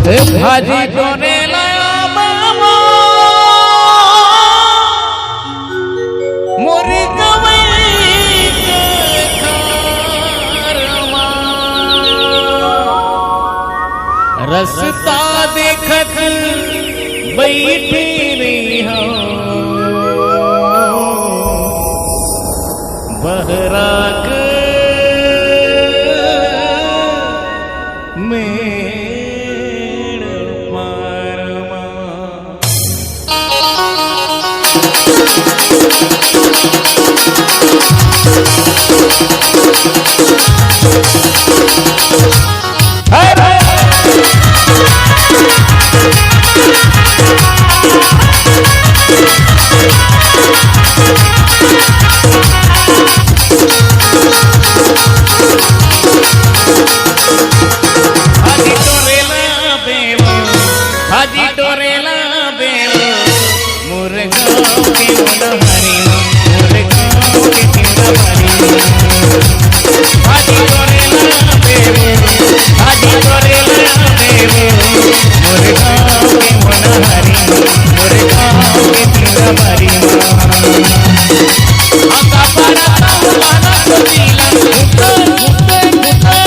भाजी कोने लाया बाबा मोरी गवई के खारमा रस्ता देखत बैठी रही बहरा के मेड़ पारमा हाजी टोरेला बेलो मुर्गांव के मनहरी मुर्गांव के तिरवारी हाजी टोरेला बेलो हाजी टोरेला बेलो मुर्गांव के मनहरी मुर्गांव के तिरवारी आका पराता माना कोतीला मुक्ता मुक्ता मुक्ता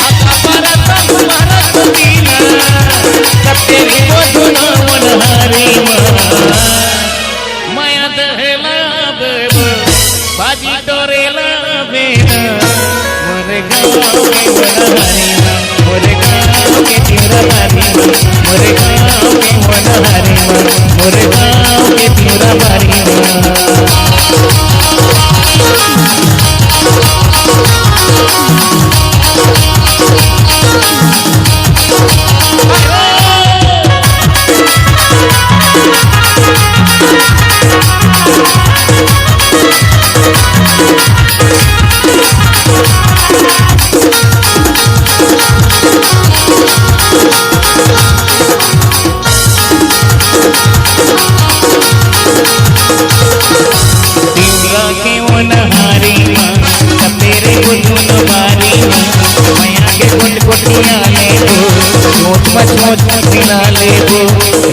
आका पराता माना कोतीला तेरी मधुना मनहरी माया दहला बेबो बाजी टोरेला बेना मोरे गाँव के मनहरी मोरे गाँव के तिरवारी मोरे गाँव के मनहरी मोरे गाँव के तिरवारी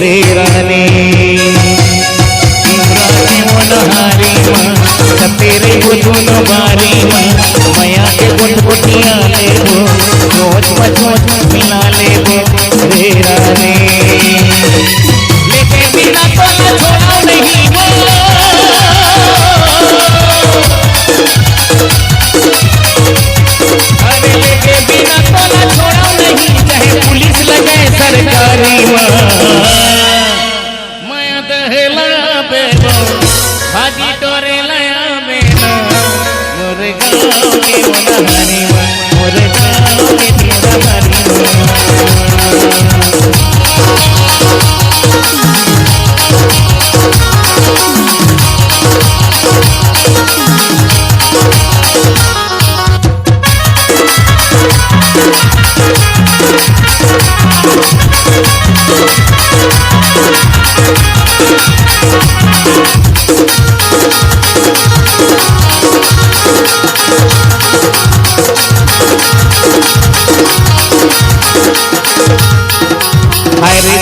रे रानी मनहारी तेरे गुन बारी मया के गुटिया ले रोज मचोच मिला ले रे रानी लेके बिना तो छोड़ा नहीं अरे लेके बिना तो छोड़ा नहीं चाहे पुलिस लगे सरकारी माया दहला बेबो भाजी टोरेला बेना मोरे गाँव के मनहरी मोरे गाँव के तिरवारी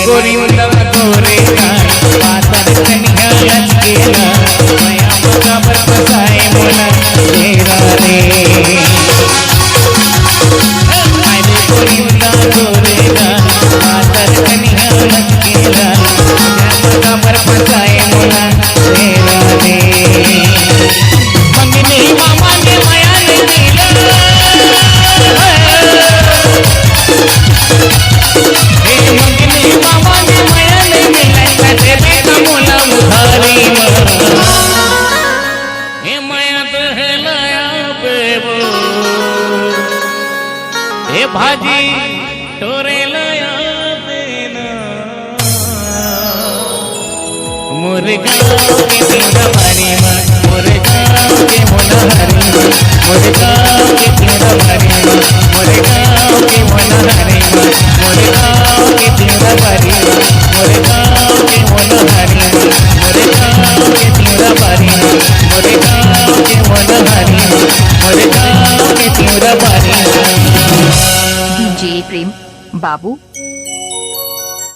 गोरी उलवा गोरे पातर कन्या लचकेला मया मगा पर बसाए मोला तेरा रे अरे गोरी उलवा गोरे पातर कन्या लचकेला मया मगा पर बसाए मोला तेरा रे मंगनी मामा ने माया ने दिला मामा ने माया ने मिला तेरे का मोला उधारी हे माया दहलाया बेबो हे भाजी टोरेला बेना मोरे गाँव के तिरवारी मोरे गाँव के मनहरी मोरे गाँव के तिरवारी मोरे गाँव के मनहरी मोरे गाँव के तिरवारी मोरे गाँव के मनहरी मोरे गाँव के तिरवारी मोरे गाँव के मनहरी मोरे गाँव के तिरवारी डीजे प्रेम बाबू।